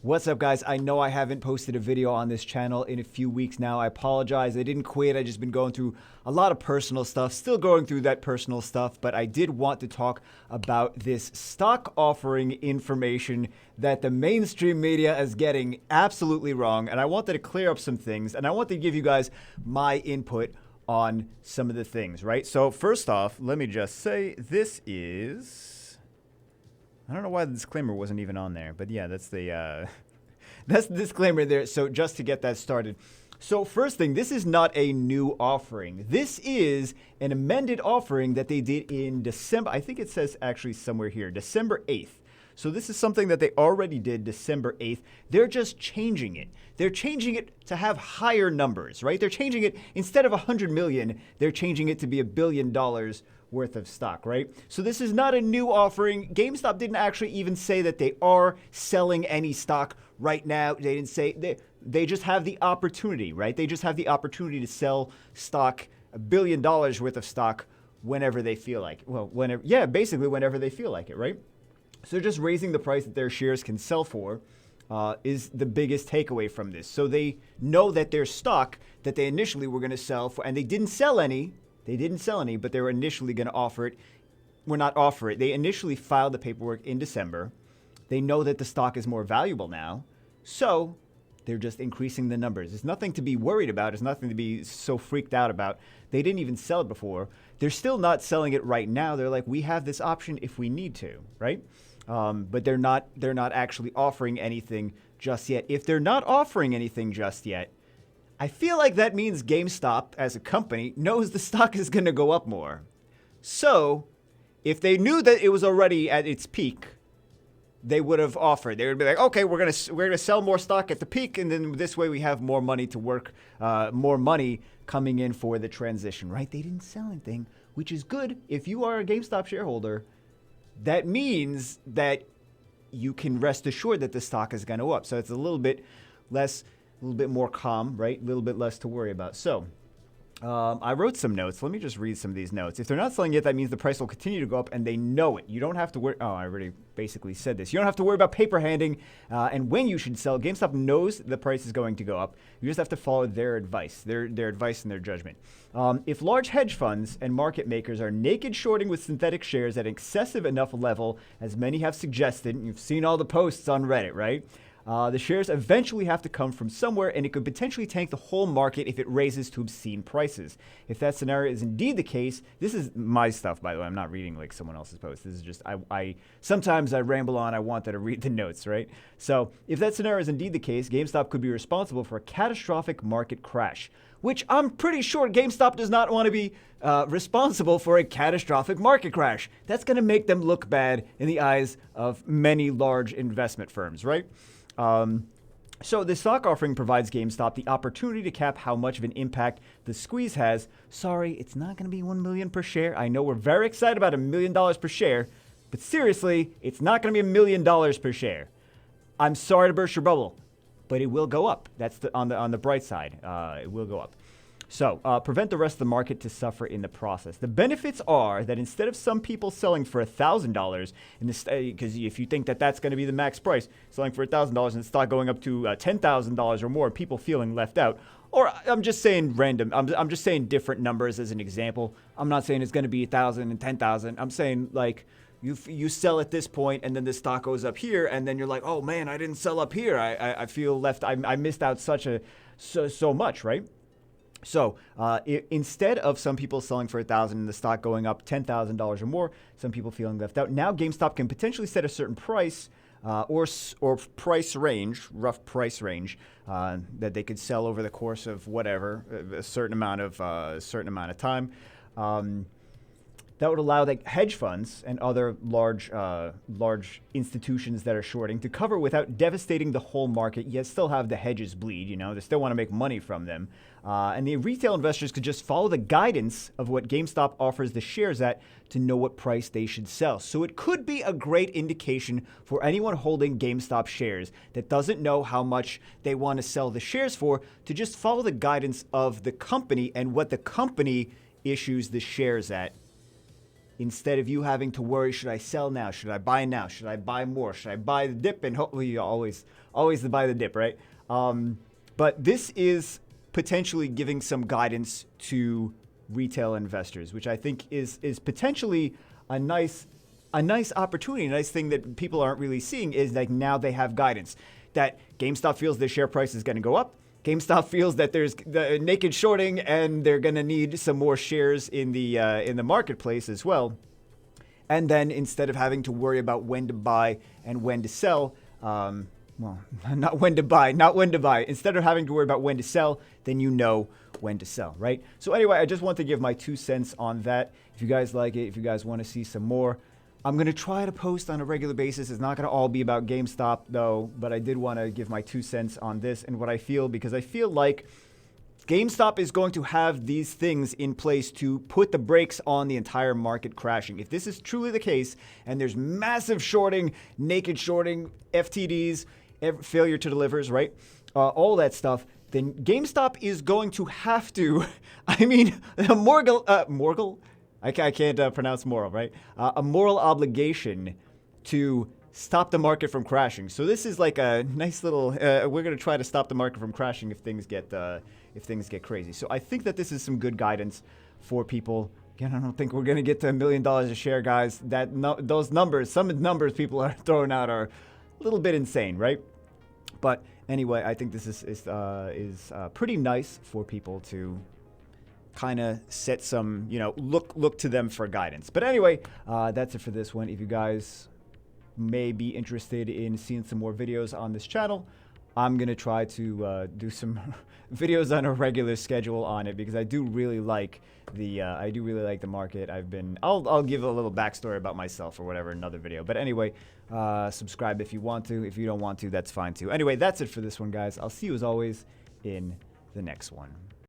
What's up, guys? I know I haven't posted a video on this channel in a few weeks now. I apologize. I didn't quit. I just been going through a lot of personal stuff. Still going through that personal stuff, but I did want to talk about this stock offering information that the mainstream media is getting absolutely wrong. And I wanted to clear up some things, and I want to give you guys my input on some of the things, right? So first off, let me just say this is... I don't know why the disclaimer wasn't even on there, but yeah, that's the disclaimer there. So just to get that started. So first thing, this is not a new offering. This is an amended offering that they did in December. I think it says actually somewhere here, December 8th. So this is something that they already did December 8th. They're just changing it. They're changing it to have higher numbers, right? They're changing it, instead of 100 million, they're changing it to be $1 billion worth of stock, right? So this is not a new offering. GameStop didn't actually even say that they are selling any stock right now. They didn't say, they just have the opportunity, right? They just have the opportunity to sell stock, $1 billion worth of stock whenever they feel like it. Well, basically whenever they feel like it, right? So just raising the price that their shares can sell for is the biggest takeaway from this. So they know that their stock that they initially were going to sell for, and they didn't sell any, but they were initially going to offer it. Well, not offer it. They initially filed the paperwork in December. They know that the stock is more valuable now. So they're just increasing the numbers. There's nothing to be worried about. There's nothing to be so freaked out about. They didn't even sell it before. They're still not selling it right now. They're like, we have this option if we need to, right? But they're not actually offering anything just yet. If they're not offering anything just yet, I feel like that means GameStop as a company knows the stock is going to go up more. So if they knew that it was already at its peak, they would have offered. They would be like, okay, we're gonna sell more stock at the peak, and then this way we have more money to work, more money coming in for the transition, right? They didn't sell anything, which is good. If you are a GameStop shareholder, that means that you can rest assured that the stock is going to go up. So it's a little bit more calm, right? A little bit less to worry about. So I wrote some notes. Let me just read some of these notes. If they're not selling it, that means the price will continue to go up, and they know it. You don't have to worry. Oh, I already basically said this. You don't have to worry about paper handing and when you should sell. GameStop knows the price is going to go up. You just have to follow their advice, their advice and their judgment. If large hedge funds and market makers are naked shorting with synthetic shares at an excessive enough level, as many have suggested, you've seen all the posts on Reddit, right? The shares eventually have to come from somewhere, and it could potentially tank the whole market if it raises to obscene prices. If that scenario is indeed the case, this is my stuff, by the way. I'm not reading like someone else's post. This is just, sometimes I ramble on. I wanted to read the notes, right? So if that scenario is indeed the case, GameStop could be responsible for a catastrophic market crash, which I'm pretty sure GameStop does not want to be responsible for a catastrophic market crash. That's going to make them look bad in the eyes of many large investment firms, right? So the stock offering provides GameStop the opportunity to cap how much of an impact the squeeze has. Sorry, it's not going to be $1 million per share. I know we're very excited about $1 million per share, but seriously, it's not going to be $1 million per share. I'm sorry to burst your bubble, but it will go up. That's on the bright side. It will go up. So prevent the rest of the market to suffer in the process. The benefits are that instead of some people selling for $1,000, because if you think that that's going to be the max price, selling for $1,000 and the stock going up to $10,000 or more, people feeling left out. Or I'm just saying random. I'm just saying different numbers as an example. I'm not saying it's going to be 1,000 and 10,000. I'm saying like you sell at this point and then the stock goes up here, and then you're like, oh man, I didn't sell up here. I feel left. I missed out so much, right? So instead of some people selling for $1,000 and the stock going up $10,000 or more, some people feeling left out. Now GameStop can potentially set a certain price or price range, rough price range that they could sell over the course of whatever a certain amount of time. That would allow the hedge funds and other large institutions that are shorting to cover without devastating the whole market, yet still have the hedges bleed. You know, they still want to make money from them. And the retail investors could just follow the guidance of what GameStop offers the shares at to know what price they should sell. So it could be a great indication for anyone holding GameStop shares that doesn't know how much they want to sell the shares for, to just follow the guidance of the company and what the company issues the shares at. Instead of you having to worry, should I sell now? Should I buy now? Should I buy more? Should I buy the dip? And hopefully you always always the buy the dip, right? But this is potentially giving some guidance to retail investors, which I think is potentially a nice opportunity, a nice thing that people aren't really seeing is like now they have guidance that GameStop feels their share price is going to go up. GameStop feels that there's the naked shorting and they're going to need some more shares in the marketplace as well. And then instead of having to worry about when to buy and when to sell, well, not when to buy, not when to buy. Instead of having to worry about when to sell, then you know when to sell, right? So anyway, I just want to give my 2 cents on that. If you guys like it, if you guys want to see some more, I'm going to try to post on a regular basis. It's not going to all be about GameStop, though, but I did want to give my 2 cents on this and what I feel, because I feel like GameStop is going to have these things in place to put the brakes on the entire market crashing. If this is truly the case, and there's massive shorting, naked shorting, FTDs, failure to delivers, right? All that stuff, then GameStop is going to have to, I mean, Morgul? I can't pronounce moral, right? A moral obligation to stop the market from crashing. So this is like a nice little, we're going to try to stop the market from crashing if things get crazy. So I think that this is some good guidance for people. Again, I don't think we're going to get to $1 million a share, guys. Those numbers, some of the numbers people are throwing out are a little bit insane, right? But anyway, I think this is pretty nice for people to kind of set some, look to them for guidance. But anyway, that's it for this one. If you guys may be interested in seeing some more videos on this channel, I'm going to try to do some videos on a regular schedule on it, because I do really like the market. I'll give a little backstory about myself or whatever in another video. But anyway, subscribe if you want to. If you don't want to, that's fine too. Anyway, that's it for this one, guys. I'll see you as always in the next one.